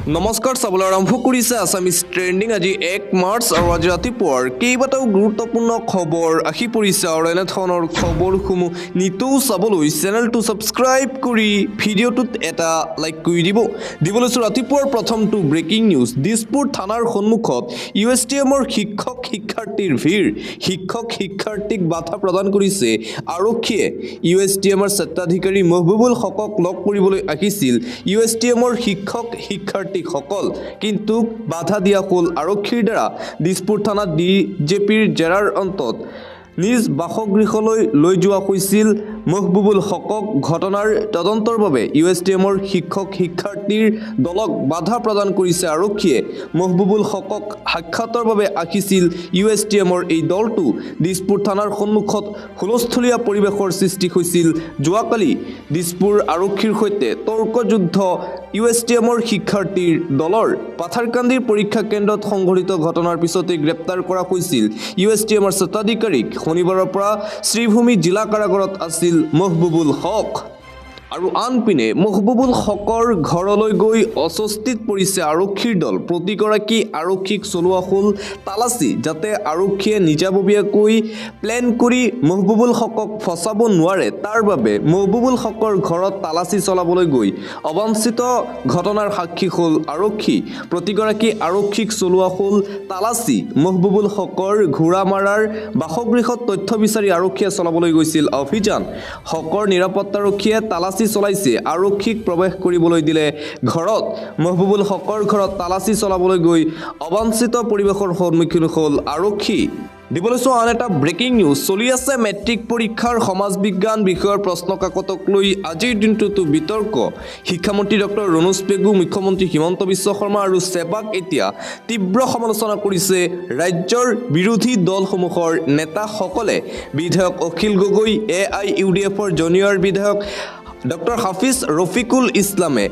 নমস্কাৰ চাবলৈ আৰম্ভ কৰিছে আছামিজ ট্ৰেণ্ডিং আজি 1 মাৰ্চ আৰু আজি ৰাতিপুৱাৰ কেইবাটাও গুৰুত্বপূৰ্ণ খবৰ আহি পৰিছে আৰু এনেধৰণৰ খবৰসমূহ নিতৌ চাবলৈ চেনেলটো ছাবস্ক্ৰাইব কৰি ভিডিঅ'টোত এটা লাইক কৰি দিবলৈছোঁ ৰাতিপুৱাৰ প্ৰথমটো ব্ৰেকিং নিউজ দিছপুৰ থানাৰ সন্মুখত USTMৰ শিক্ষক শিক্ষাৰ্থীৰ ভিৰ শিক্ষক শিক্ষাৰ্থীক বাধা প্ৰদান কৰিছে আৰক্ষীয়ে USTMৰ স্বত্বাধিকাৰী মহবুবুল হকক লগ কৰিবলৈ আহিছিল USTMৰ শিক্ষক শিক্ষাৰ্থী সকল কিন্তু বাধা দিয়া হ'ল আৰক্ষীৰ দ্বাৰা দিছপুৰ থানাত DJPৰ জেৰাৰ অন্তত নিজ বাসগৃহলৈ লৈ যোৱা হৈছিল মহবুবুল হকক ঘটনাৰ তদন্তৰ বাবে USTMৰ শিক্ষক শিক্ষাৰ্থীৰ দলক বাধা প্ৰদান কৰিছে আৰক্ষীয়ে মহবুবুল হকক সাক্ষাতৰ বাবে আহিছিল USTMৰ এই দলটো দিছপুৰ থানাৰ সন্মুখত হুলস্থুলীয়া পৰিৱেশৰ সৃষ্টি হৈছিল যোৱাকালি দিছপুৰ আৰক্ষীৰ সৈতে তৰ্কযুদ্ধ USTMৰ শিক্ষাৰ্থীৰ দলৰ পাথাৰকান্দিৰ পৰীক্ষা কেন্দ্ৰত সংঘটিত ঘটনাৰ পিছতে গ্ৰেপ্তাৰ কৰা হৈছিল USTMৰ স্বত্বাধিকাৰীক শনিবাৰৰ পৰা শ্ৰীভূমি জিলা কাৰাগাৰত আছিল মহবুবুল হক আৰু আনপিনে মহবুবুল হকৰ ঘৰলৈ গৈ অস্বস্তিত পৰিছে আৰক্ষীৰ দল প্ৰতিগৰাকী আৰক্ষীক চলোৱা হ'ল তালাচী যাতে আৰক্ষীয়ে নিজাববীয়াকৈ প্লেন কৰি মহবুবুল হকক ফচাব নোৱাৰে তাৰ বাবে মহবুবুল হকৰ ঘৰত তালাচী চলাবলৈ গৈ অবাঞ্ছিত ঘটনাৰ সাক্ষী হ'ল আৰক্ষী প্ৰতিগৰাকী আৰক্ষীক চলোৱা হ'ল তালাচী মহবুবুল হকৰ ঘোঁৰামাৰাৰ বাসগৃহত তথ্য বিচাৰি আৰক্ষীয়ে চলাবলৈ গৈছিল অভিযান হকৰ নিৰাপত্তাৰক্ষীয়ে তালাচী চলাইছে আৰক্ষীক প্ৰৱেশ কৰিবলৈ দিলে ঘৰত মহবুবুল হকৰ ঘৰত তালাচী চলাবলৈ গৈ অবাঞ্ছিত পৰিৱেশৰ সন্মুখীন হ'ল আৰক্ষী দিবলৈছোঁ আন এটা ব্ৰেকিং নিউজ চলি আছে মেট্ৰিক পৰীক্ষাৰ সমাজ বিজ্ঞান বিষয়ৰ প্ৰশ্ন কাকতক লৈ আজিৰ দিনটোতো বিতৰ্ক শিক্ষামন্ত্ৰী ডক্টৰ ৰণোজ পেগু মুখ্যমন্ত্ৰী হিমন্ত বিশ্ব শৰ্মা আৰু চেবাক এতিয়া তীব্ৰ সমালোচনা কৰিছে ৰাজ্যৰ বিৰোধী দলসমূহৰ নেতাসকলে বিধায়ক অখিল গগৈ AIUDFৰ জুনিয়ৰ বিধায়ক ডক্টৰ হাফিজ ৰফিকুল ইছলামে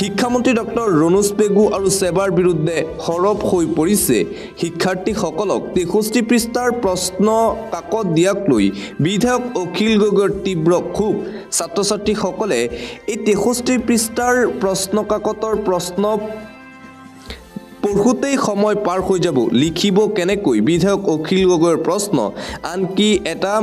শিক্ষামন্ত্ৰী ডক্টৰ ৰণোজ পেগু আৰু চেবাৰ বিৰুদ্ধে সৰব হৈ পৰিছে শিক্ষাৰ্থীসকলক 63 পৃষ্ঠাৰ প্ৰশ্ন কাকত দিয়াক লৈ বিধায়ক অখিল গগৈৰ তীব্ৰ ক্ষোভ ছাত্ৰ ছাত্ৰীসকলে এই 63 পৃষ্ঠাৰ প্ৰশ্ন কাকতৰ প্ৰশ্ন পঢ়োতেই সময় পাৰ হৈ যাব লিখিব কেনেকৈ বিধায়ক অখিল গগৈৰ প্ৰশ্ন আনকি এটা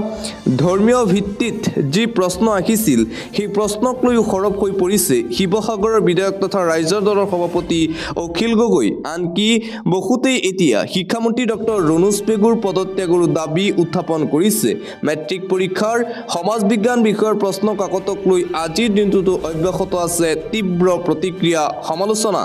ধৰ্মীয় ভিত্তিত যি প্ৰশ্ন আহিছিল সেই প্ৰশ্নক লৈ সৰব হৈ পৰিছে শিৱসাগৰৰ বিধায়ক তথা ৰাইজৰ দলৰ সভাপতি অখিল গগৈ আনকি বহুতেই এতিয়া শিক্ষামন্ত্ৰী ডক্টৰ ৰণোজ পেগুৰ পদত্যাগৰ দাবী উত্থাপন কৰিছে মেট্ৰিক পৰীক্ষাৰ সমাজ বিজ্ঞান বিষয়ৰ প্ৰশ্ন কাকতক লৈ আজিৰ দিনটোতো অব্যাহত আছে তীব্ৰ প্ৰতিক্ৰিয়া সমালোচনা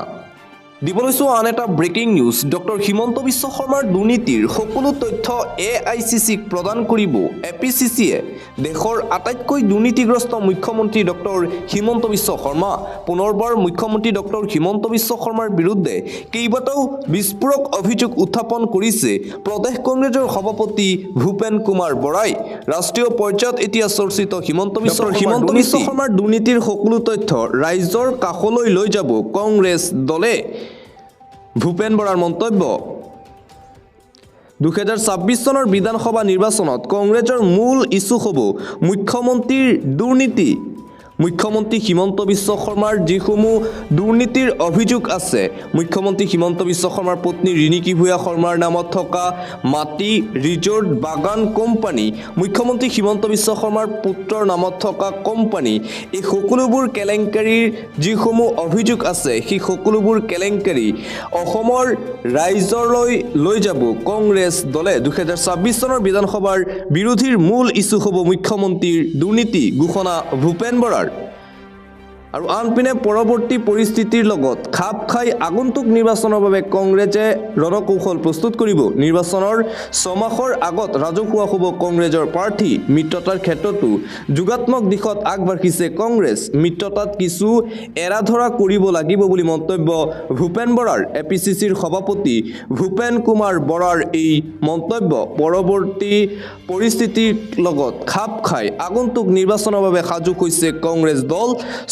দিবলৈছোঁ আন এটা breaking news doctor Himanta Biswa শৰ্মাৰ দুৰ্নীতিৰ সকলো তথ্য AICCক প্ৰদান কৰিব APCCয়ে দেশৰ আটাইতকৈ দুৰ্নীতিগ্ৰস্ত মুখ্যমন্ত্ৰী ডক্টৰ হিমন্ত বিশ্ব শৰ্মা পুনৰবাৰ মুখ্যমন্ত্ৰী ডক্টৰ হিমন্ত বিশ্ব শৰ্মাৰ বিৰুদ্ধে কেইবাটাও বিস্ফোৰক অভিযোগ উত্থাপন কৰিছে প্ৰদেশ কংগ্ৰেছৰ সভাপতি ভূপেন কুমাৰ বৰাই ৰাষ্ট্ৰীয় পৰ্যায়ত এতিয়া চৰ্চিত হিমন্ত বিশ্ব শৰ্মাৰ দুৰ্নীতিৰ সকলো তথ্য ৰাইজৰ কাষলৈ লৈ যাব কংগ্ৰেছ দলে ভূপেন বৰাৰ মন্তব্য 2026 চনৰ বিধানসভা নিৰ্বাচনত কংগ্ৰেছৰ মূল ইছ্যু হ'ব মুখ্যমন্ত্ৰীৰ দুৰ্নীতি মুখ্যমন্ত্ৰী হিমন্ত বিশ্ব শৰ্মাৰ যিসমূহ দুৰ্নীতিৰ অভিযোগ আছে মুখ্যমন্ত্ৰী হিমন্ত বিশ্ব শৰ্মাৰ পত্নী ৰিণিকী ভূঞা শৰ্মাৰ নামত থকা মাটি ৰিজৰ্ট বাগান কোম্পানী মুখ্যমন্ত্ৰী হিমন্ত বিশ্ব শৰ্মাৰ পুত্ৰৰ নামত থকা কোম্পানী এই সকলোবোৰ কেলেংকাৰীৰ যিসমূহ অভিযোগ আছে সেই সকলোবোৰ কেলেংকাৰী অসমৰ ৰাইজলৈ লৈ যাব কংগ্ৰেছ দলে 2026 চনৰ বিধানসভাৰ বিৰোধীৰ মূল ইছ্যু হ'ব মুখ্যমন্ত্ৰীৰ দুৰ্নীতি ঘোষণা ভূপেন বৰাৰ আৰু আনপিনে পৰৱৰ্তী পৰিস্থিতিৰ লগত খাপ খাই আগন্তুক নিৰ্বাচনৰ বাবে কংগ্ৰেছে ৰণকৌশল প্ৰস্তুত কৰিব নিৰ্বাচনৰ 6 মাহৰ আগত ৰাজহুৱা হ'ব কংগ্ৰেছৰ প্ৰাৰ্থী মিত্ৰতাৰ ক্ষেত্ৰতো যোগাত্মক দিশত আগবাঢ়িছে কংগ্ৰেছ মিত্ৰতাত কিছু এৰাধৰা কৰিব লাগিব বুলি মন্তব্য ভূপেন বৰাৰ APCCৰ সভাপতি ভূপেন কুমাৰ বৰাৰ এই মন্তব্য পৰৱৰ্তী পৰিস্থিতিৰ লগত খাপ খাই আগন্তুক নিৰ্বাচনৰ বাবে সাজু হৈছে কংগ্ৰেছ দল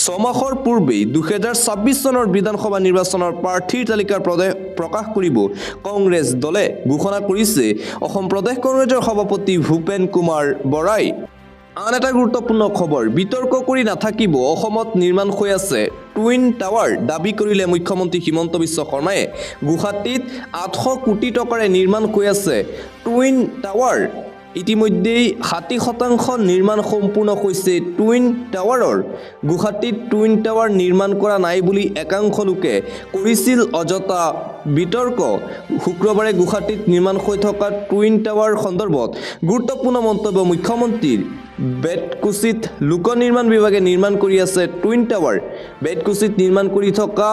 6 মাহৰ পূৰ্বেই 2026 চনৰ বিধানসভা নিৰ্বাচনৰ প্ৰাৰ্থীৰ তালিকা প্ৰকাশ কৰিব কংগ্ৰেছ দলে ঘোষণা কৰিছে অসম প্ৰদেশ কংগ্ৰেছৰ সভাপতি ভূপেন কুমাৰ বৰাই আন এটা গুৰুত্বপূৰ্ণ খবৰ বিতৰ্ক কৰি নাথাকিব অসমত নিৰ্মাণ হৈ আছে টুইন টাৱাৰ দাবী কৰিলে মুখ্যমন্ত্ৰী হিমন্ত বিশ্ব শৰ্মাই গুৱাহাটীত 800 কোটি টকাৰে নিৰ্মাণ হৈ আছে টুইন টাৱাৰ ইতিমধ্যেই 60% নিৰ্মাণ সম্পূৰ্ণ হৈছে টুইন টাৱাৰৰ গুৱাহাটীত টুইন টাৱাৰ নিৰ্মাণ কৰা নাই বুলি একাংশ লোকে কৰিছিল অযথা বিতৰ্ক শুক্ৰবাৰে গুৱাহাটীত নিৰ্মাণ হৈ থকা টুইন টাৱাৰ সন্দৰ্ভত গুৰুত্বপূৰ্ণ মন্তব্য মুখ্যমন্ত্ৰীৰ বেতকুচিত লোক নিৰ্মাণ বিভাগে নিৰ্মাণ কৰি আছে টুইন টাৱাৰ বেতকুচিত নিৰ্মাণ কৰি থকা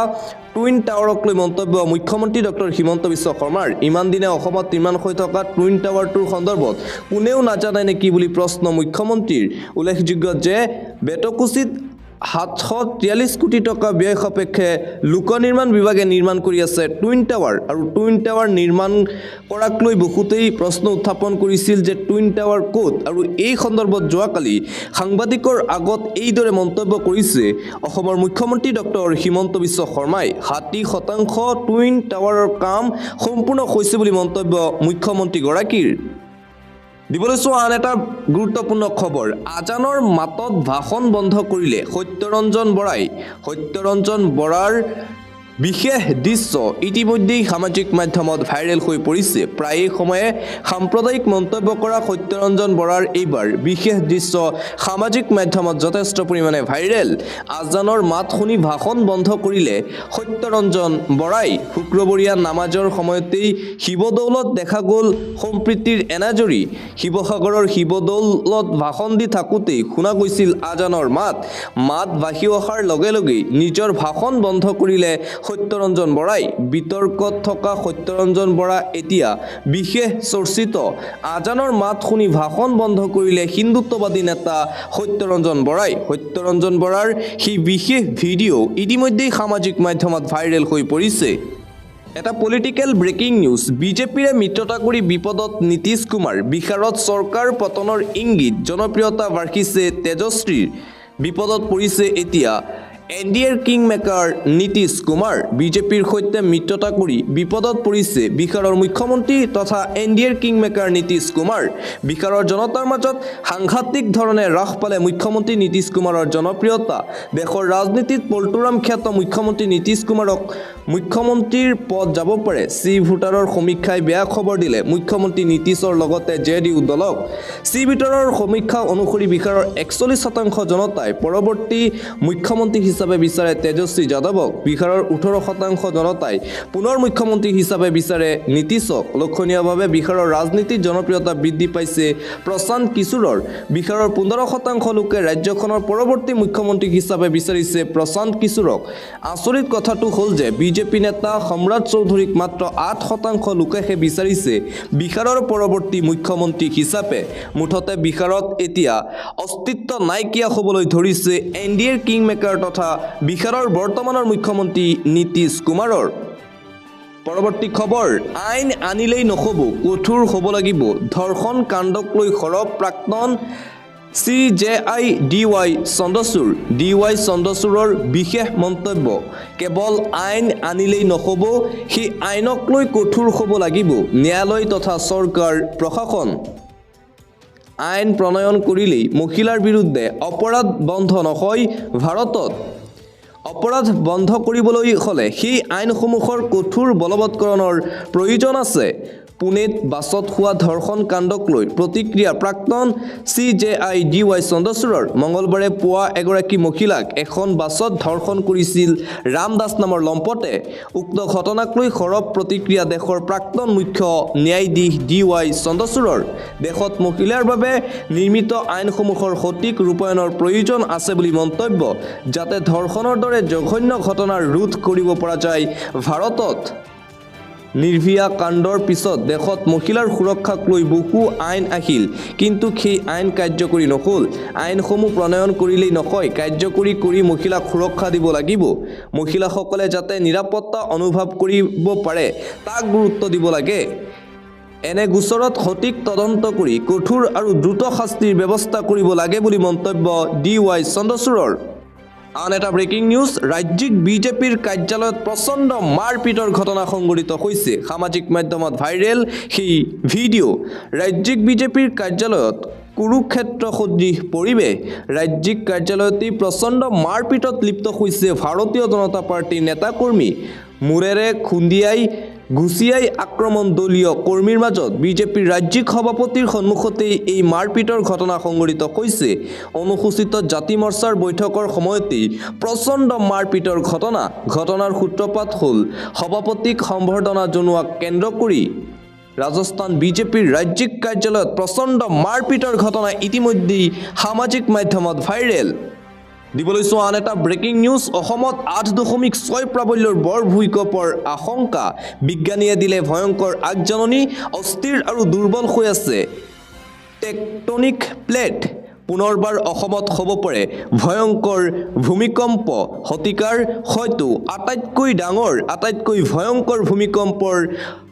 টুইন টাৱাৰক লৈ মন্তব্য মুখ্যমন্ত্ৰী ডক্টৰ হিমন্ত বিশ্ব শৰ্মাৰ ইমান দিনে অসমত নিৰ্মাণ হৈ থকা টুইন টাৱাৰটোৰ সন্দৰ্ভত কোনেও নাজানে নেকি বুলি প্ৰশ্ন মুখ্যমন্ত্ৰীৰ উল্লেখযোগ্য যে বেতকুচিত 743 কোটি টকা ব্যয় সাপেক্ষে লোক নিৰ্মাণ বিভাগে নিৰ্মাণ কৰি আছে টুইন টাৱাৰ আৰু টুইন টাৱাৰ নিৰ্মাণ কৰাক লৈ বহুতেই প্ৰশ্ন উত্থাপন কৰিছিল যে টুইন টাৱাৰ ক'ত আৰু এই সন্দৰ্ভত যোৱাকালি সাংবাদিকৰ আগত এইদৰে মন্তব্য কৰিছে অসমৰ মুখ্যমন্ত্ৰী ডক্টৰ হিমন্ত বিশ্ব শৰ্মাই 60% টুইন টাৱাৰৰ কাম সম্পূৰ্ণ হৈছে বুলি মন্তব্য মুখ্যমন্ত্ৰীগৰাকীৰ দিবলৈ চোৱা আন এটা গুৰুত্বপূৰ্ণ খবৰ আজানৰ মাতত ভাষণ বন্ধ কৰিলে সত্যৰঞ্জন বৰাৰ বিশেষ দৃশ্য ইতিমধ্যেই সামাজিক মাধ্যমত ভাইৰেল হৈ পৰিছে প্ৰায়ে সময়ে সাম্প্ৰদায়িক মন্তব্য কৰা সত্যৰঞ্জন বৰাৰ এইবাৰ বিশেষ দৃশ্য সামাজিক মাধ্যমত যথেষ্ট পৰিমাণে ভাইৰেল আজানৰ মাত শুনি ভাষণ বন্ধ কৰিলে সত্যৰঞ্জন বৰাই শুক্ৰবৰীয়া নামাজৰ সময়তেই শিৱদৌলত দেখা গ'ল সম্প্ৰীতিৰ এনাজৰী শিৱসাগৰৰ শিৱদৌলত ভাষণ দি থাকোঁতেই শুনা গৈছিল আজানৰ মাত ভাসি অহাৰ লগে লগেই নিজৰ ভাষণ বন্ধ কৰিলে সত্যৰঞ্জন বৰাই বিতৰ্কত থকা সত্যৰঞ্জন বৰা এতিয়া বিশেষ চৰ্চিত আজানৰ মাত শুনি ভাষণ বন্ধ কৰিলে হিন্দুত্ববাদী নেতা সত্যৰঞ্জন বৰাৰ সেই বিশেষ ভিডিঅ' ইতিমধ্যেই সামাজিক মাধ্যমত ভাইৰেল হৈ পৰিছে এটা পলিটিকেল ব্ৰেকিং নিউজ বিজেপিৰে মিত্ৰতা কৰি বিপদত নীতিশ কুমাৰ বিহাৰত চৰকাৰ পতনৰ ইংগিত জনপ্ৰিয়তা বাঢ়িছে তেজস্বীৰ বিপদত পৰিছে এতিয়া এনডিএৰ কিং মেকাৰ নীতিশ কুমাৰ বিজেপিৰ সৈতে মিত্ৰতা কৰি বিপদত পৰিছে বিহাৰৰ মুখ্যমন্ত্ৰী তথা এনডিএৰ কিং মেকাৰ নীতিশ কুমাৰ বিহাৰৰ জনতাৰ মাজত সাংঘাতিক ধৰণে হ্ৰাস পালে মুখ্যমন্ত্ৰী নীতিশ কুমাৰৰ জনপ্ৰিয়তা দেশৰ ৰাজনীতিত পল্টুৰাম খ্যাত মুখ্যমন্ত্ৰী নীতিশ কুমাৰক মুখ্যমন্ত্ৰীৰ পদ যাব পাৰে চি ভোটাৰৰ সমীক্ষাই বেয়া খবৰ দিলে মুখ্যমন্ত্ৰী নীতিশৰ লগতে জেডিইউ দলক চি ভোটাৰৰ সমীক্ষা অনুসৰি বিহাৰৰ 41% জনতাই পৰৱৰ্তী মুখ্যমন্ত্ৰী হিচাপে বিচাৰে তেজস্বী যাদৱক বিহাৰৰ 18% জনতাই পুনৰ মুখ্যমন্ত্ৰী হিচাপে বিচাৰে নীতিশক লক্ষণীয়ভাৱে বিহাৰৰ ৰাজনীতিত জনপ্ৰিয়তা বৃদ্ধি পাইছে প্ৰশান্ত কিশোৰৰ বিহাৰৰ 15% লোকে ৰাজ্যখনৰ পৰৱৰ্তী মুখ্যমন্ত্ৰী হিচাপে বিচাৰিছে প্ৰশান্ত কিশোৰক আচৰিত কথাটো হ'ল যে বিজেপি নেতা সম্ৰাট চৌধুৰীক মাত্ৰ 8% লোকেহে বিচাৰিছে বিহাৰৰ পৰৱৰ্তী মুখ্যমন্ত্ৰী হিচাপে মুঠতে বিহাৰত এতিয়া অস্তিত্ব নাইকিয়া হ'বলৈ ধৰিছে এনডিএৰ কিং মেকাৰ তথা বিহাৰৰ বৰ্তমানৰ মুখ্যমন্ত্ৰী নীতিশ কুমাৰৰ পৰৱৰ্তী খবৰ আইন আনিলেই নহ'ব কঠোৰ হ'ব লাগিব ধৰ্ষণ কাণ্ডক লৈ সৰব প্ৰাক্তন CJI DY চন্দ্ৰচূড়ৰ বিশেষ মন্তব্য কেৱল আইন আনিলেই নহ'ব সেই আইনক লৈ কঠোৰ হ'ব লাগিব ন্যায়ালয় তথা চৰকাৰ প্ৰশাসন আইন প্ৰণয়ন কৰিলেই মহিলাৰ বিৰুদ্ধে অপৰাধ বন্ধ নহয় ভাৰতত অপৰাধ বন্ধ কৰিবলৈ হ'লে সেই আইনসমূহৰ কঠোৰ বলবৎকৰণৰ প্ৰয়োজন আছে পুনেত বাছত হোৱা ধৰ্ষণ কাণ্ডক লৈ প্ৰতিক্ৰিয়া প্ৰাক্তন CJI DY চন্দ্ৰচূড়ৰ মঙলবাৰে পুৱা এগৰাকী মহিলাক এখন বাছত ধৰ্ষণ কৰিছিল ৰাম দাস নামৰ লম্পটে উক্ত ঘটনাক লৈ সৰব প্ৰতিক্ৰিয়া দেশৰ প্ৰাক্তন মুখ্য ন্যায়াধীশ DY চন্দ্ৰচূড়ৰ দেশত মহিলাৰ বাবে নিৰ্মিত আইনসমূহৰ সঠিক ৰূপায়ণৰ প্ৰয়োজন আছে বুলি মন্তব্য যাতে ধৰ্ষণৰ দৰে জঘন্য ঘটনা ৰোধ কৰিব পৰা যায় ভাৰতত নিৰ্ভয়া কাণ্ডৰ পিছত দেশত মহিলাৰ সুৰক্ষাক লৈ বহু আইন আহিল কিন্তু সেই আইন কাৰ্যকৰী নহ'ল আইনসমূহ প্ৰণয়ন কৰিলেই নহয় কাৰ্যকৰী কৰি মহিলাক সুৰক্ষা দিব লাগিব মহিলাসকলে যাতে নিৰাপত্তা অনুভৱ কৰিব পাৰে তাক গুৰুত্ব দিব লাগে এনে গোচৰত সঠিক তদন্ত কৰি কঠোৰ আৰু দ্ৰুত শাস্তিৰ ব্যৱস্থা কৰিব লাগে বুলি মন্তব্য DY চন্দ্ৰচূড়ৰ আন এটা ব্ৰেকিং নিউজ ৰাজ্যিক বিজেপিৰ কাৰ্যালয়ত প্ৰচণ্ড মাৰপিটৰ ঘটনা সংঘটিত হৈছে সামাজিক মাধ্যমত ভাইৰেল সেই ভিডিঅ' ৰাজ্যিক বিজেপিৰ কাৰ্যালয়ত কুৰুক্ষেত্ৰ সদৃশ পৰিৱেশ ৰাজ্যিক কাৰ্যালয়তেই প্ৰচণ্ড মাৰপিটত লিপ্ত হৈছে ভাৰতীয় জনতা পাৰ্টিৰ নেতাকৰ্মী মূৰেৰে খুন্দিয়াই গুচিয়াই আক্ৰমণ দলীয় কৰ্মীৰ মাজত বিজেপিৰ ৰাজ্যিক সভাপতিৰ সন্মুখতেই এই মাৰপিটৰ ঘটনা সংঘটিত হৈছে অনুসূচিত জাতি মৰ্চাৰ বৈঠকৰ সময়তেই প্ৰচণ্ড মাৰপিটৰ ঘটনাৰ সূত্ৰপাত হ'ল সভাপতিক সম্বৰ্ধনা জনোৱা কেন্দ্ৰ কৰি ৰাজস্থান বিজেপিৰ ৰাজ্যিক কাৰ্যালয়ত প্ৰচণ্ড মাৰপিটৰ ঘটনা ইতিমধ্যেই সামাজিক মাধ্যমত ভাইৰেল দিবলৈ চোৱা আন এটা ব্ৰেকিং নিউজ অসমত 8.6 প্ৰাবল্যৰ বৰ ভূমিকম্পৰ আশংকা বিজ্ঞানীয়ে দিলে ভয়ংকৰ আগজাননী অস্থিৰ আৰু দুৰ্বল হৈ আছে টেকটনিক প্লেট পুনৰবাৰ অসমত হ'ব পাৰে ভয়ংকৰ ভূমিকম্প শতিকাৰ হয়তো আটাইতকৈ ডাঙৰ আটাইতকৈ ভয়ংকৰ ভূমিকম্পৰ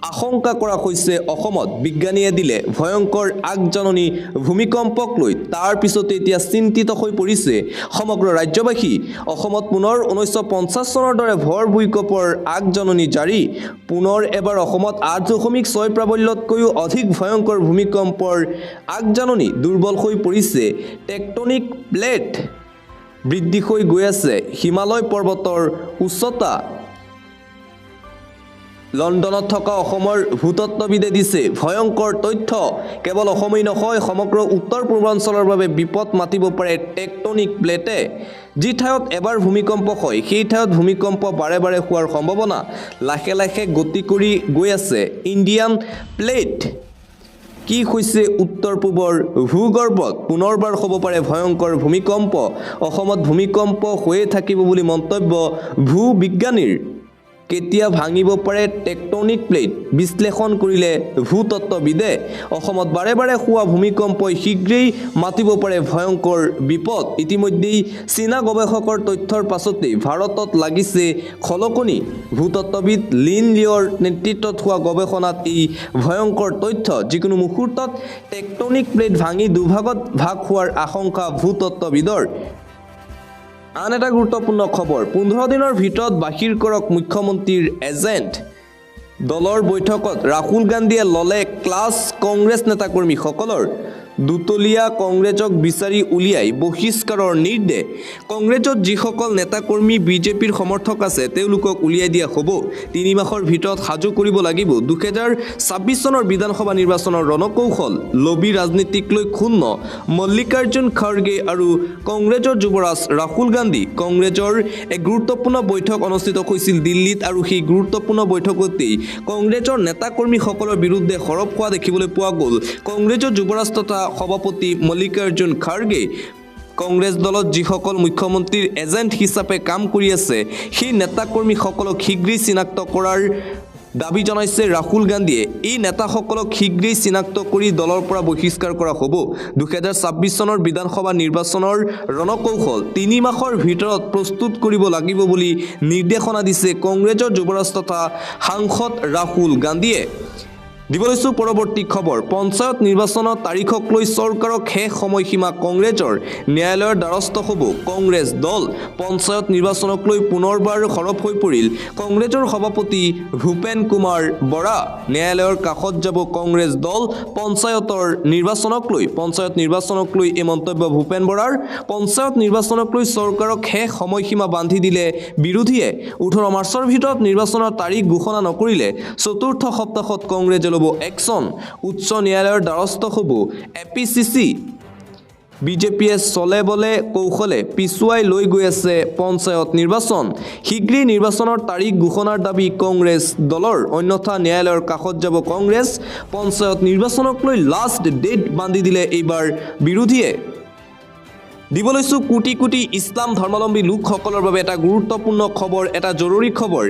আশংকা কৰা হৈছে অসমত বিজ্ঞানীয়ে দিলে ভয়ংকৰ আগজাননী ভূমিকম্পক লৈ তাৰ পিছতে এতিয়া চিন্তিত হৈ পৰিছে সমগ্ৰ ৰাজ্যবাসী অসমত পুনৰ 1950 চনৰ দৰে ভৰ ভূমিকম্পৰ আগজাননী জাৰি পুনৰ এবাৰ অসমত 8.6 প্ৰাবল্যতকৈও অধিক ভয়ংকৰ ভূমিকম্পৰ আগজাননী দুৰ্বল হৈ পৰিছে টেকটনিক প্লেট বৃদ্ধি হৈ গৈ আছে হিমালয় পৰ্বতৰ উচ্চতা লণ্ডনত থকা অসমৰ ভূতত্ত্ববিদে দিছে ভয়ংকৰ তথ্য কেৱল অসমেই নহয় সমগ্ৰ উত্তৰ পূৰ্বাঞ্চলৰ বাবে বিপদ মাতিব পাৰে টেকটনিক প্লেটে যি ঠাইত এবাৰ ভূমিকম্প হয় সেই ঠাইত ভূমিকম্প বাৰে বাৰে হোৱাৰ সম্ভাৱনা লাহে লাহে গতি কৰি গৈ আছে ইণ্ডিয়ান প্লেট কি হৈছে উত্তৰ পূবৰ ভূগৰ্ভত পুনৰবাৰ হ'ব পাৰে ভয়ংকৰ ভূমিকম্প অসমত ভূমিকম্প হৈয়ে থাকিব বুলি মন্তব্য ভূবিজ্ঞানীৰ কেতিয়া ভাঙিব পাৰে টেকটনিক প্লেট বিশ্লেষণ কৰিলে ভূতত্ত্ববিদে অসমত বাৰে বাৰে হোৱা ভূমিকম্পই শীঘ্ৰেই মাতিব পাৰে ভয়ংকৰ বিপদ ইতিমধ্যেই চীনা গৱেষকৰ তথ্যৰ পাছতেই ভাৰতত লাগিছে খলকনি ভূতত্ত্ববিদ লিন লিঅ'ৰ নেতৃত্বত হোৱা গৱেষণাত এই ভয়ংকৰ তথ্য যিকোনো মুহূৰ্তত টেকটনিক প্লেট ভাঙি দুভাগত ভাগ হোৱাৰ আশংকা ভূতত্ত্ববিদৰ আন এটা গুৰুত্বপূৰ্ণ খবৰ 15 দিনৰ ভিতৰত বাহিৰ কৰক মুখ্যমন্ত্ৰীৰ এজেণ্ট দলৰ বৈঠকত ৰাহুল গান্ধীয়ে ল'লে ক্লাছ কংগ্ৰেছ নেতাকৰ্মীসকলৰ দুতলীয়া কংগ্ৰেছক বিচাৰি উলিয়াই বহিষ্কাৰৰ নিৰ্দেশ কংগ্ৰেছত যিসকল নেতাকৰ্মী বিজেপিৰ সমৰ্থক আছে তেওঁলোকক উলিয়াই দিয়া হ'ব 3 মাহৰ ভিতৰত সাজু কৰিব লাগিব 2026 চনৰ বিধানসভা নিৰ্বাচনৰ ৰণকৌশল লবি ৰাজনীতিক লৈ ক্ষুণ্ণ মল্লিকাৰ্জুন খাৰ্গে আৰু কংগ্ৰেছৰ যুৱৰাজ ৰাহুল গান্ধী কংগ্ৰেছৰ এক গুৰুত্বপূৰ্ণ বৈঠক অনুষ্ঠিত হৈছিল দিল্লীত আৰু সেই গুৰুত্বপূৰ্ণ বৈঠকতেই কংগ্ৰেছৰ নেতাকৰ্মীসকলৰ বিৰুদ্ধে সৰব হোৱা দেখিবলৈ পোৱা গ'ল কংগ্ৰেছৰ যুৱৰাজ তথা সভাপতি মল্লিকাৰ্জুন খাৰ্গে কংগ্ৰেছ দলত যিসকল মুখ্যমন্ত্ৰীৰ এজেণ্ট হিচাপে কাম কৰি আছে সেই নেতাকৰ্মীসকলক শীঘ্ৰেই চিনাক্ত কৰাৰ দাবী জনাইছে ৰাহুল গান্ধীয়ে এই নেতাসকলক শীঘ্ৰেই চিনাক্ত কৰি দলৰ পৰা বহিষ্কাৰ কৰা হ'ব 2026 চনৰ বিধানসভা নিৰ্বাচনৰ ৰণকৌশল 3 মাহৰ ভিতৰত প্ৰস্তুত কৰিব লাগিব বুলি নিৰ্দেশনা দিছে কংগ্ৰেছৰ যুৱৰাজ তথা সাংসদ ৰাহুল গান্ধীয়ে দিবলৈছো পৰৱৰ্তী খবৰ পঞ্চায়ত নিৰ্বাচনৰ তাৰিখক লৈ চৰকাৰক শেষ সময়সীমা কংগ্ৰেছৰ ন্যায়ালয়ৰ দ্বাৰস্থ হ'ব কংগ্ৰেছ দল পঞ্চায়ত নিৰ্বাচনক লৈ পুনৰবাৰ সৰব হৈ পৰিল কংগ্ৰেছৰ সভাপতি ভূপেন কুমাৰ বৰা ন্যায়ালয়ৰ কাষত যাব কংগ্ৰেছ দল পঞ্চায়ত নিৰ্বাচনক লৈ এই মন্তব্য ভূপেন বৰাৰ পঞ্চায়ত নিৰ্বাচনক লৈ চৰকাৰক শেষ সময়সীমা বান্ধি দিলে বিৰোধীয়ে 18 মাৰ্চৰ ভিতৰত নিৰ্বাচনৰ তাৰিখ ঘোষণা নকৰিলে চতুৰ্থ সপ্তাহত কংগ্ৰেছে একচন উচ্চ ন্যায়ালয়ৰ দ্বাৰস্থ হ'ব এপিচিচি বিজেপিয়ে চলে বলে কৌশলে পিছুৱাই লৈ গৈ আছে পঞ্চায়ত নিৰ্বাচন শীঘ্ৰেই নিৰ্বাচনৰ তাৰিখ ঘোষণাৰ দাবী কংগ্ৰেছ দলৰ অন্যথা ন্যায়ালয়ৰ কাষত যাব কংগ্ৰেছ পঞ্চায়ত নিৰ্বাচনক লৈ লাষ্ট ডেট বান্ধি দিলে এইবাৰ বিৰোধীয়ে দিবলৈছো কোটি কোটি ইছলাম ধৰ্মাৱলম্বী লোকসকলৰ বাবে এটা গুৰুত্বপূৰ্ণ খবৰ এটা জৰুৰী খবৰ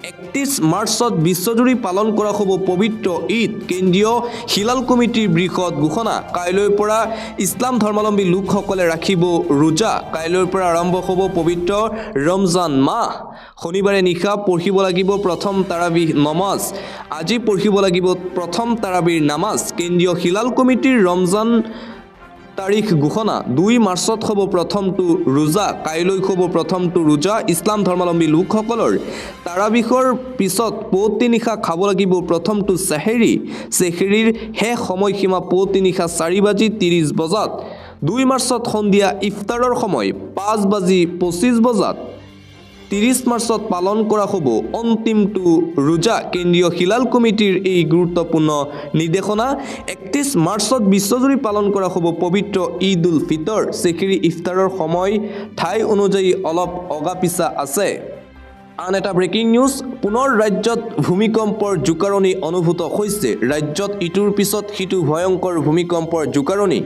31 মাৰ্চত বিশ্বজুৰি পালন কৰা হ'ব পবিত্ৰ ঈদ কেন্দ্ৰীয় হিলাল কমিটিৰ বৃহৎ ঘোষণা কাইলৈৰ পৰা ইছলাম ধৰ্মাৱলম্বী লোকসকলে ৰাখিব ৰোজা কাইলৈৰ পৰা আৰম্ভ হ'ব পবিত্ৰ ৰমজান মাহ শনিবাৰে নিশা পঢ়িব লাগিব প্ৰথম তাৰাবিহ নমাজ আজি পঢ়িব লাগিব প্ৰথম তাৰাবিৰ নামাজ কেন্দ্ৰীয় হিলাল কমিটিৰ ৰমজান তাৰিখ ঘোষণা 2 মাৰ্চত হ'ব প্ৰথমটো ৰোজা কাইলৈ হ'ব প্ৰথমটো ৰোজা ইছলাম ধৰ্মাৱলম্বী লোকসকলৰ তাৰাবিহৰ পিছত পুৱতি নিশা খাব লাগিব প্ৰথমটো চেহেৰীৰ শেষ সময়সীমা পুৱতি নিশা 4:30 বজাত 2 মাৰ্চত সন্ধিয়া ইফতাৰৰ সময় 5:25 বজাত 30 মাৰ্চত পালন কৰা হ'ব অন্তিমটো ৰোজা কেন্দ্ৰীয় হিলাল কমিটিৰ এই গুৰুত্বপূৰ্ণ নিৰ্দেশনা 31 মাৰ্চত বিশ্বজুৰি পালন কৰা হ'ব পবিত্ৰ ঈদ উল ফিতৰ চেহেৰী ইফতাৰৰ সময় ঠাই অনুযায়ী অলপ অগাপিছা আছে আন এটা ব্ৰেকিং নিউজ পুনৰ ৰাজ্যত ভূমিকম্পৰ জোকাৰণি অনুভূত হৈছে ৰাজ্যত ইটোৰ পিছত সিটো ভয়ংকৰ ভূমিকম্পৰ জোকাৰণি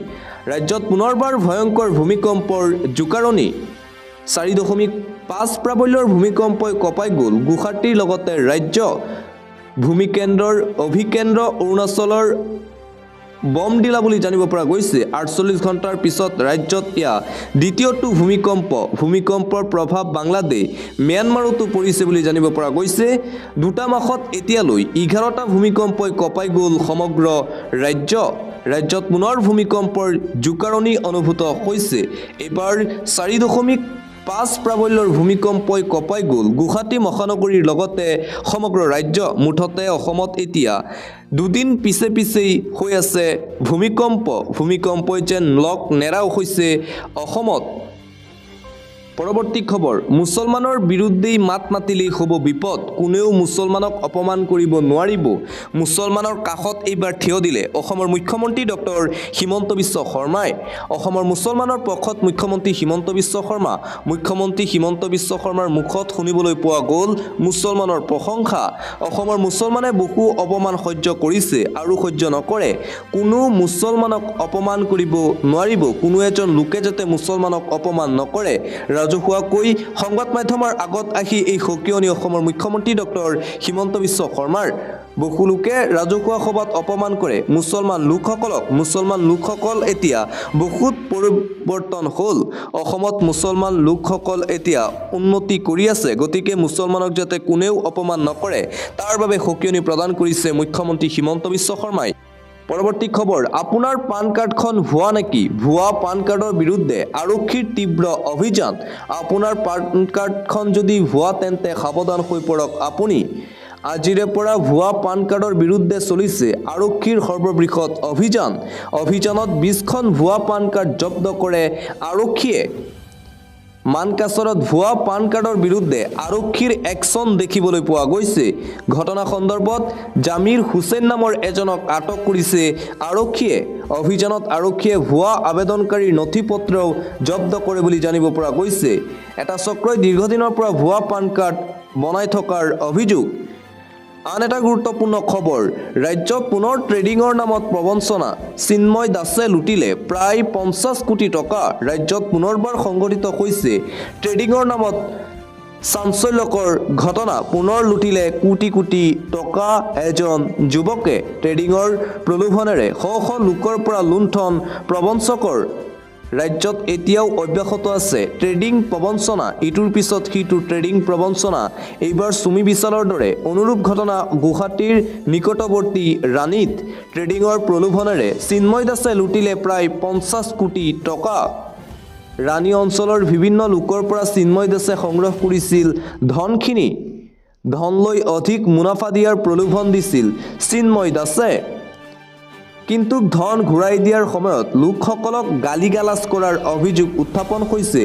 ৰাজ্যত পুনৰবাৰ ভয়ংকৰ ভূমিকম্পৰ জোকাৰণি 4.5 প্ৰাবল্যৰ ভূমিকম্পই কঁপাই গ'ল গুৱাহাটীৰ লগতে ৰাজ্য ভূমিকেন্দ্ৰৰ অভিকেন্দ্ৰ অৰুণাচলৰ বমডিলা বুলি জানিব পৰা গৈছে 48 ঘণ্টাৰ পিছত ৰাজ্যত ইয়া দ্বিতীয়টো ভূমিকম্পৰ প্ৰভাৱ বাংলাদেশ ম্যানমাৰতো পৰিছে বুলি জানিব পৰা গৈছে দুটা মাহত এতিয়ালৈ 11টা ভূমিকম্পই কঁপাই গ'ল সমগ্ৰ ৰাজ্যত পুনৰ ভূমিকম্পৰ জোকাৰণি অনুভূত হৈছে এবাৰ 4.5 প্ৰাবল্যৰ ভূমিকম্পই কঁপাই গ'ল গুৱাহাটী মহানগৰীৰ লগতে সমগ্ৰ ৰাজ্য মুঠতে অসমত এতিয়া দুদিন পিছেই হৈ আছে ভূমিকম্পই যেন লক নেৰাও হৈছে অসমত পৰৱৰ্তী খবৰ মুছলমানৰ বিৰুদ্ধেই মাত মাতিলেই হ'ব বিপদ কোনেও মুছলমানক অপমান কৰিব নোৱাৰিব মুছলমানৰ কাষত এইবাৰ থিয় দিলে অসমৰ মুখ্যমন্ত্ৰী ডক্টৰ হিমন্ত বিশ্ব শৰ্মাই অসমৰ মুছলমানৰ পক্ষত মুখ্যমন্ত্ৰী হিমন্ত বিশ্ব শৰ্মাৰ মুখত শুনিবলৈ পোৱা গ'ল মুছলমানৰ প্ৰশংসা অসমৰ মুছলমানে বহু অপমান সহ্য কৰিছে আৰু সহ্য নকৰে কোনো মুছলমানক অপমান কৰিব নোৱাৰিব কোনো এজন লোকে যাতে মুছলমানক অপমান নকৰে ৰাজহুৱাকৈ সংবাদ মাধ্যমৰ আগত আহি এই সকিয়নি অসমৰ মুখ্যমন্ত্ৰী ডক্টৰ হিমন্ত বিশ্ব শৰ্মাৰ বহু লোকে ৰাজহুৱা সভাত অপমান কৰে মুছলমান লোকসকল এতিয়া বহুত পৰিৱৰ্তন হ'ল অসমত মুছলমান লোকসকল এতিয়া উন্নতি কৰি আছে গতিকে মুছলমানক যাতে কোনেও অপমান নকৰে তাৰ বাবে সকিয়নি প্ৰদান কৰিছে মুখ্যমন্ত্ৰী হিমন্ত বিশ্ব শৰ্মাই পৰৱৰ্তী খবৰ আপোনাৰ পান কাৰ্ডখন ভুৱা নেকি ভুৱা পান কাৰ্ডৰ বিৰুদ্ধে আৰক্ষীৰ তীব্ৰ অভিযান আপোনাৰ পান কাৰ্ডখন যদি ভুৱা তেন্তে সাৱধান হৈ পৰক আপুনি আজিৰে পৰা ভুৱা পান কাৰ্ডৰ বিৰুদ্ধে চলিছে আৰক্ষীৰ সৰ্ববৃহৎ অভিযানত 20খন ভুৱা পান কাৰ্ড জব্দ কৰে আৰক্ষীয়ে মানকাছৰত ভুৱা পান কাৰ্ডৰ বিৰুদ্ধে আৰক্ষীৰ একশ্যন দেখিবলৈ পোৱা গৈছে ঘটনা সন্দৰ্ভত জামিৰ হুছেইন নামৰ এজনক আটক কৰিছে আৰক্ষীয়ে অভিযানত আৰক্ষীয়ে ভুৱা আবেদনকাৰীৰ নথিপত্ৰও জব্দ কৰে বুলি জানিব পৰা গৈছে এটা চক্ৰই দীৰ্ঘদিনৰ পৰা ভুৱা পান কাৰ্ড বনাই থকাৰ অভিযোগ আন এটা গুৰুত্বপূৰ্ণ খবৰ ৰাজ্যত পুনৰ ট্ৰেডিঙৰ নামত প্ৰবঞ্চনা চিন্ময় দাসে লুটিলে প্ৰায় 50 কোটি টকা ৰাজ্যত পুনৰবাৰ সংঘটিত হৈছে ট্ৰেডিঙৰ নামত চাঞ্চল্যকৰ ঘটনা পুনৰ লুটিলে কোটি টকা এজন যুৱকে ট্ৰেডিঙৰ প্ৰলোভনেৰে শ লোকৰ পৰা লুণ্ঠন প্ৰবঞ্চকৰ ৰাজ্যত এতিয়াও অব্যাহত আছে ট্ৰেডিং প্ৰবঞ্চনা ইটোৰ পিছত সিটো ট্ৰেডিং প্ৰবঞ্চনা এইবাৰ চুমি বিশালৰ দৰে অনুৰূপ ঘটনা গুৱাহাটীৰ নিকটৱৰ্তী ৰাণীত ট্ৰেডিঙৰ প্ৰলোভনেৰে চিন্ময় দাসে লুটিলে প্ৰায় 50 কোটি টকা ৰাণী অঞ্চলৰ বিভিন্ন লোকৰ পৰা চিন্ময় দাসে সংগ্ৰহ কৰিছিল ধন লৈ অধিক মুনাফা দিয়াৰ প্ৰলোভন দিছিল চিন্ময় দাসে কিন্তু ধন ঘূৰাই দিয়াৰ সময়ত লোকসকলক গালিগালাজ কৰাৰ অভিযোগ উত্থাপন হৈছে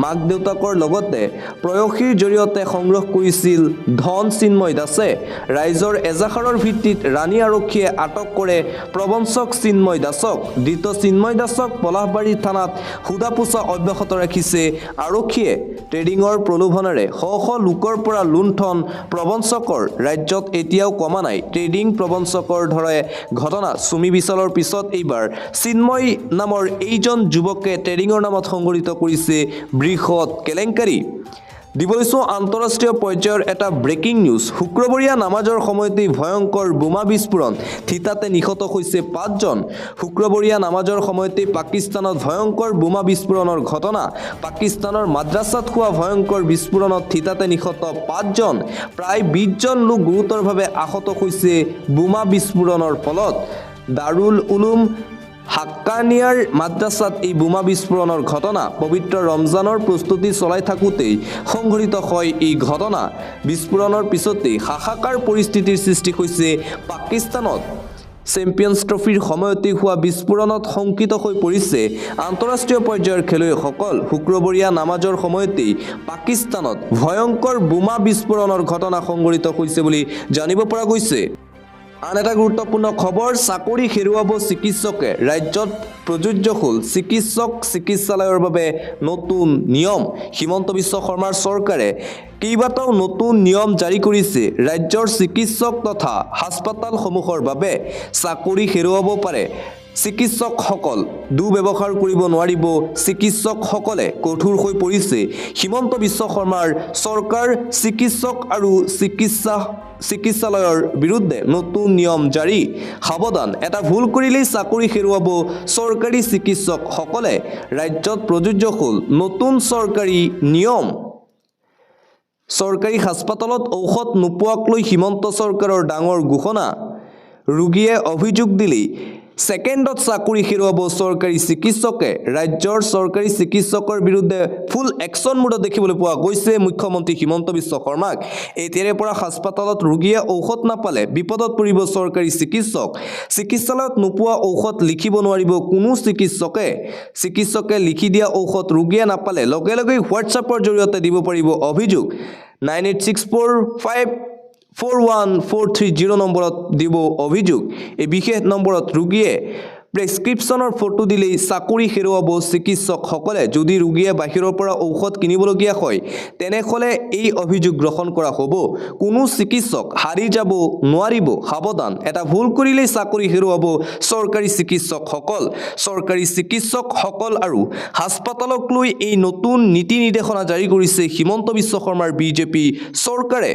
মাক দেউতাকৰ লগতে প্ৰয়সীৰ জৰিয়তে সংগ্ৰহ কৰিছিল ধন চিন্ময় দাসে ৰাইজৰ এজাহাৰৰ ভিত্তিত ৰাণী আৰক্ষীয়ে আটক কৰে প্ৰবঞ্চক চিন্ময় দাসক ধৃত চিন্ময় দাসক পলাশবাৰী থানাত সোধাপোছা অব্যাহত ৰাখিছে আৰক্ষীয়ে ট্ৰেডিঙৰ প্ৰলোভনেৰে শ লোকৰ পৰা লুণ্ঠন প্ৰবঞ্চকৰ ৰাজ্যত এতিয়াও কমা নাই ট্ৰেডিং প্ৰবঞ্চকৰ ধৰে ঘটনা চুমি বিশালৰ পিছত এইবাৰ চিন্ময় নামৰ এইজন যুৱকে ট্ৰেডিঙৰ নামত সংঘটিত কৰিছে বৃহৎ কেলেংকাৰী দিবলৈছো আন্তঃৰাষ্ট্ৰীয় পৰ্যায়ৰ এটা ব্ৰেকিং নিউজ শুক্ৰবৰীয়া নামাজৰ সময়তে ভয়ংকৰ বোমা বিস্ফোৰণ থিতাতে নিহত হৈছে 5 জন শুক্ৰবৰীয়া নামাজৰ সময়তে পাকিস্তানত ভয়ংকৰ বোমা বিস্ফোৰণৰ ঘটনা পাকিস্তানৰ মাদ্ৰাসাত হোৱা ভয়ংকৰ বিস্ফোৰণত থিতাতে নিহত 5 জন প্ৰায় 20 জন লোক গুৰুতৰভাৱে আহত হৈছে বোমা বিস্ফোৰণৰ ফলত দাৰুল উলুম হাক্কানিয়াৰ মাদ্ৰাছাত এই বোমা বিস্ফোৰণৰ ঘটনা পবিত্ৰ ৰমজানৰ প্ৰস্তুতি চলাই থাকোঁতেই সংঘটিত হয়। এই ঘটনা বিস্ফোৰণৰ পিছতেই হাহাকাৰ পৰিস্থিতিৰ সৃষ্টি হৈছে পাকিস্তানত। চেম্পিয়নছ ট্ৰফিৰ সময়তে হোৱা বিস্ফোৰণত শংকিত হৈ পৰিছে আন্তঃৰাষ্ট্ৰীয় পৰ্যায়ৰ খেলুৱৈসকল। শুক্ৰবৰীয়া নামাজৰ সময়তেই পাকিস্তানত ভয়ংকৰ বোমা বিস্ফোৰণৰ ঘটনা সংঘটিত হৈছে বুলি জানিব পৰা গৈছে। আন এটা গুৰুত্বপূৰ্ণ খবৰ, চাকৰি হেৰুৱাব চিকিৎসকে। ৰাজ্যত প্ৰযোজ্য হ'ল চিকিৎসক চিকিৎসালয়ৰ বাবে নতুন নিয়ম। হিমন্ত বিশ্ব শৰ্মাৰ চৰকাৰে কেইবাটাও নতুন নিয়ম জাৰি কৰিছে। ৰাজ্যৰ চিকিৎসক তথা হাস্পতালসমূহৰ বাবে চাকৰি হেৰুৱাব পাৰে চিকিৎসকসকল। দুৰ্ব্যৱহাৰ কৰিব নোৱাৰিব চিকিৎসকসকলে। কঠোৰ হৈ পৰিছে হিমন্ত বিশ্ব শৰ্মাৰ চৰকাৰ। চিকিৎসক আৰু চিকিৎসালয়ৰ বিৰুদ্ধে নতুন নিয়ম জাৰি। সাৱধান, এটা ভুল কৰিলেই চাকৰি হেৰুৱাব চৰকাৰী চিকিৎসকসকলে। ৰাজ্যত প্ৰযোজ্য হ'ল নতুন চৰকাৰী নিয়ম। চৰকাৰী হাস্পতালত ঔষধ নোপোৱাক লৈ হিমন্ত চৰকাৰৰ ডাঙৰ ঘোষণা। ৰোগীয়ে অভিযোগ দিলেই ছেকেণ্ডত চাকৰি হেৰুৱাব চৰকাৰী চিকিৎসকে। ৰাজ্যৰ চৰকাৰী চিকিৎসকৰ বিৰুদ্ধে ফুল একশ্যন মোডত দেখিবলৈ পোৱা গৈছে মুখ্যমন্ত্ৰী হিমন্ত বিশ্ব শৰ্মাক। এতিয়াৰে পৰা হাস্পতালত ৰোগীয়ে ঔষধ নাপালে বিপদত পৰিব চৰকাৰী চিকিৎসক। চিকিৎসালয়ত নোপোৱা ঔষধ লিখিব নোৱাৰিব কোনো চিকিৎসকে। চিকিৎসকে লিখি দিয়া ঔষধ ৰোগীয়ে নাপালে লগে লগে হোৱাটছআপৰ জৰিয়তে দিব পাৰিব অভিযোগ। 9864541430 নম্বৰত দিব অভিযোগ। এই বিশেষ নম্বৰত ৰোগীয়ে প্ৰেছক্ৰিপশ্যনৰ ফটো দিলেই চাকৰি হেৰুৱাব চিকিৎসকসকলে। যদি ৰোগীয়ে বাহিৰৰ পৰা ঔষধ কিনিবলগীয়া হয় তেনেহ'লে এই অভিযোগ গ্ৰহণ কৰা হ'ব। কোনো চিকিৎসক হাৰি যাব নোৱাৰিব। সাৱধান, এটা ভুল কৰিলেই চাকৰি হেৰুৱাব চৰকাৰী চিকিৎসকসকল। চৰকাৰী চিকিৎসকসকল আৰু হাস্পতালক লৈ এই নতুন নীতি নিৰ্দেশনা জাৰি কৰিছে হিমন্ত বিশ্ব শৰ্মাৰ বিজেপি চৰকাৰে।